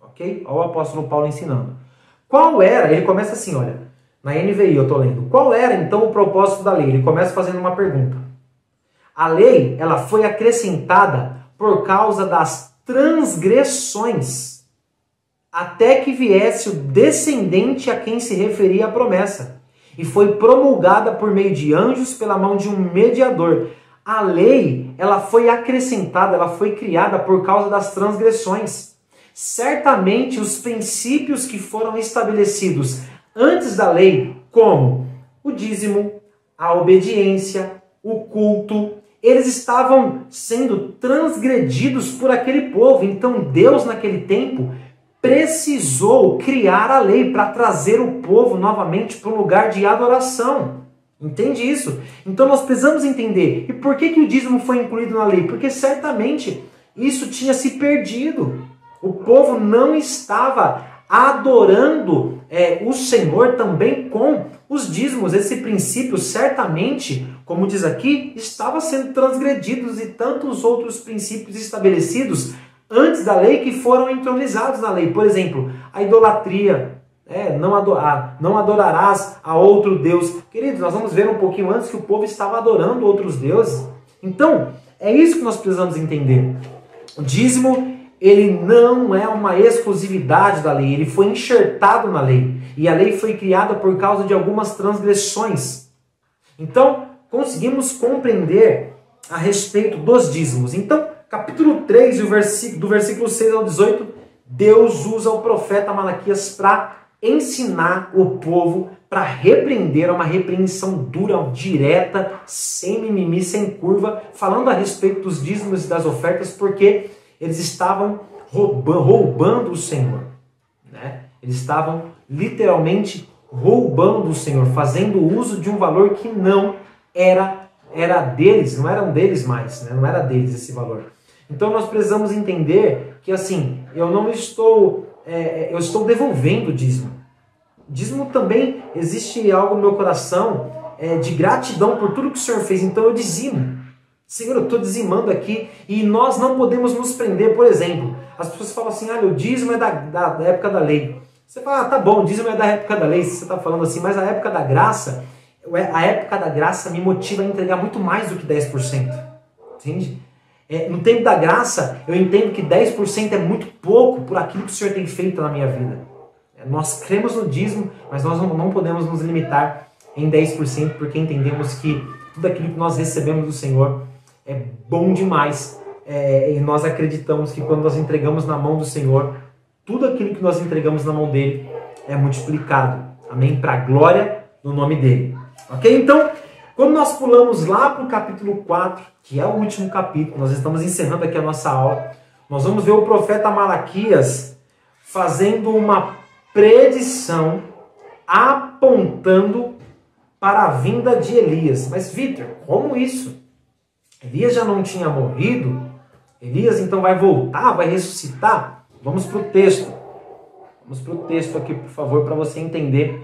Ok? Olha o apóstolo Paulo ensinando. Qual era, ele começa assim, olha, na NVI eu estou lendo. Qual era então o propósito da lei? Ele começa fazendo uma pergunta. A lei, ela foi acrescentada por causa das transgressões, até que viesse o descendente a quem se referia a promessa, e foi promulgada por meio de anjos pela mão de um mediador. A lei, ela foi acrescentada, ela foi criada por causa das transgressões. Certamente os princípios que foram estabelecidos antes da lei, como o dízimo, a obediência, o culto, eles estavam sendo transgredidos por aquele povo. Então Deus, naquele tempo, precisou criar a lei para trazer o povo novamente para um lugar de adoração. Entende isso? Então nós precisamos entender. E por que o dízimo foi incluído na lei? Porque certamente isso tinha se perdido. O povo não estava adorando o Senhor também com os dízimos. Esse princípio certamente, como diz aqui, estava sendo transgredido, e tantos outros princípios estabelecidos antes da lei que foram entronizados na lei. Por exemplo, a idolatria, não adorarás a outro Deus. Queridos, nós vamos ver um pouquinho antes que o povo estava adorando outros deuses. Então, é isso que nós precisamos entender. O dízimo, ele não é uma exclusividade da lei, ele foi enxertado na lei. E a lei foi criada por causa de algumas transgressões. Então, conseguimos compreender a respeito dos dízimos. Então, capítulo 3, do versículo 6 ao 18, Deus usa o profeta Malaquias para ensinar o povo, para repreender, uma repreensão dura, direta, sem mimimi, sem curva, falando a respeito dos dízimos e das ofertas, porque eles estavam roubando o Senhor. Né? Eles estavam literalmente roubando o Senhor, fazendo uso de um valor que não era deles, não eram deles mais, né? Não era deles esse valor. Então nós precisamos entender que assim, eu estou devolvendo o dízimo. Dízimo também existe algo no meu coração de gratidão por tudo que o Senhor fez, então eu dizimo. Senhor, eu estou dizimando aqui, e nós não podemos nos prender. Por exemplo, as pessoas falam assim, o dízimo é da época da lei. Você fala, tá bom, o dízimo é da época da lei, você está falando assim, mas a época da graça me motiva a entregar muito mais do que 10%. Entende? No tempo da graça, eu entendo que 10% é muito pouco por aquilo que o Senhor tem feito na minha vida. Nós cremos no dízimo, mas nós não podemos nos limitar em 10%, porque entendemos que tudo aquilo que nós recebemos do Senhor é bom demais. E nós acreditamos que quando nós entregamos na mão do Senhor, tudo aquilo que nós entregamos na mão dele é multiplicado. Amém? Para a glória do nome dele. Ok? Então, quando nós pulamos lá para o capítulo 4, que é o último capítulo, nós estamos encerrando aqui a nossa aula, nós vamos ver o profeta Malaquias fazendo uma predição apontando para a vinda de Elias. Mas, Vitor, como isso? Elias já não tinha morrido? Elias então vai voltar, vai ressuscitar? Vamos para o texto. Vamos para o texto aqui, por favor, para você entender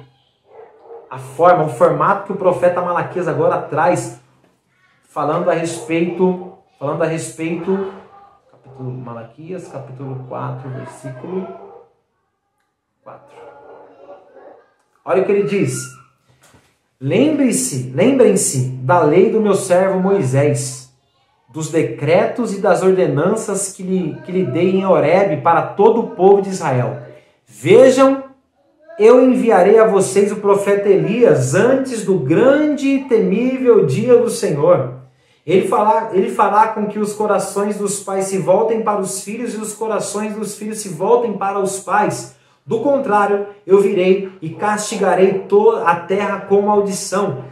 a forma, o formato que o profeta Malaquias agora traz, falando a respeito, capítulo Malaquias, capítulo 4, versículo 4. Olha o que ele diz. Lembrem-se da lei do meu servo Moisés, dos decretos e das ordenanças que lhe dei em Horebe para todo o povo de Israel. Vejam, eu enviarei a vocês o profeta Elias antes do grande e temível dia do Senhor. Ele fará com que os corações dos pais se voltem para os filhos e os corações dos filhos se voltem para os pais. Do contrário, eu virei e castigarei toda a terra com maldição.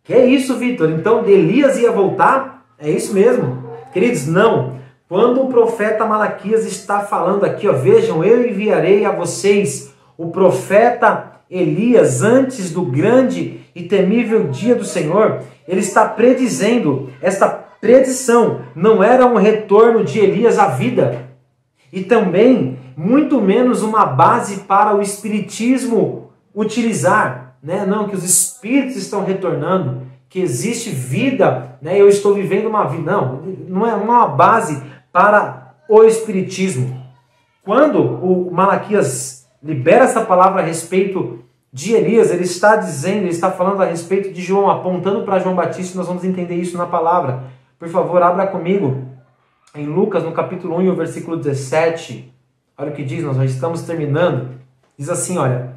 Que é isso, Vitor? Então Elias ia voltar? É isso mesmo? Queridos, não. Quando o profeta Malaquias está falando aqui, ó, vejam, eu enviarei a vocês o profeta Elias antes do grande e temível dia do Senhor, ele está predizendo, esta predição não era um retorno de Elias à vida, e também muito menos uma base para o espiritismo utilizar, né? Não, que os espíritos estão retornando, que existe vida, né? Eu estou vivendo uma vida. Não é uma base para o espiritismo. Quando o Malaquias libera essa palavra a respeito de Elias, ele está falando a respeito de João, apontando para João Batista, e nós vamos entender isso na palavra. Por favor, abra comigo em Lucas, no capítulo 1, e o versículo 17. Olha o que diz, nós já estamos terminando. Diz assim, olha: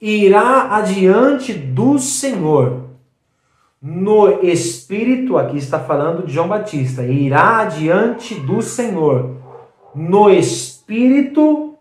irá adiante do Senhor no Espírito, aqui está falando de João Batista, irá adiante do Senhor no Espírito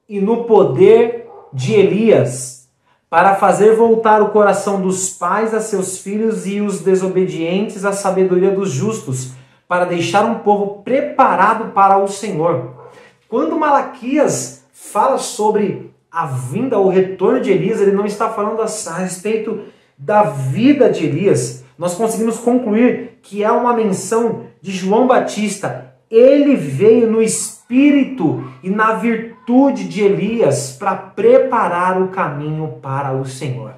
e no poder de Elias, para fazer voltar o coração dos pais a seus filhos e os desobedientes à sabedoria dos justos, para deixar um povo preparado para o Senhor. Quando Malaquias fala sobre a vinda, o retorno de Elias, ele não está falando a respeito da vida de Elias. Nós conseguimos concluir que é uma menção de João Batista. Ele veio no espírito e na virtude de Elias para preparar o caminho para o Senhor.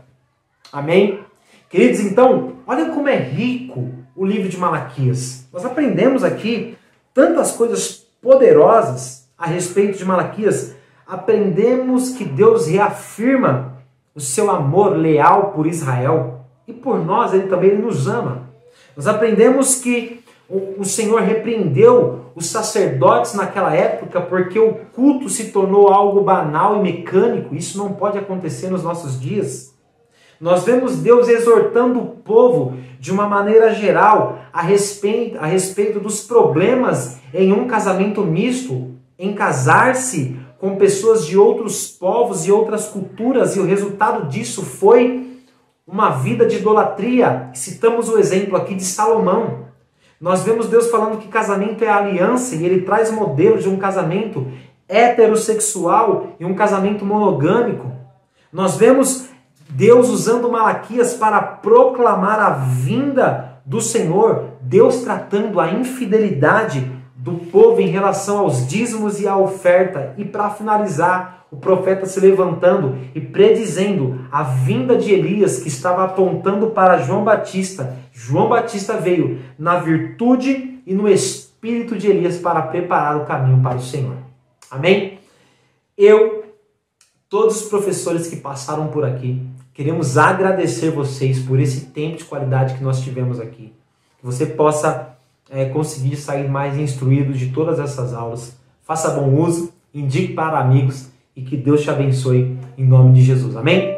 Amém? Queridos, então, olha como é rico o livro de Malaquias. Nós aprendemos aqui tantas coisas poderosas a respeito de Malaquias. Aprendemos que Deus reafirma o seu amor leal por Israel e por nós, ele também nos ama. Nós aprendemos que o Senhor repreendeu os sacerdotes naquela época porque o culto se tornou algo banal e mecânico. Isso não pode acontecer nos nossos dias. Nós vemos Deus exortando o povo de uma maneira geral a respeito dos problemas em um casamento misto, em casar-se com pessoas de outros povos e outras culturas, e o resultado disso foi uma vida de idolatria. Citamos o exemplo aqui de Salomão. Nós vemos Deus falando que casamento é aliança, e ele traz modelo de um casamento heterossexual e um casamento monogâmico. Nós vemos Deus usando Malaquias para proclamar a vinda do Senhor, Deus tratando a infidelidade do povo em relação aos dízimos e à oferta. E para finalizar, o profeta se levantando e predizendo a vinda de Elias, que estava apontando para João Batista. João Batista veio na virtude e no espírito de Elias para preparar o caminho para o Senhor. Amém? Todos os professores que passaram por aqui, queremos agradecer vocês por esse tempo de qualidade que nós tivemos aqui. Que você possa conseguir sair mais instruído de todas essas aulas. Faça bom uso, indique para amigos e que Deus te abençoe em nome de Jesus. Amém?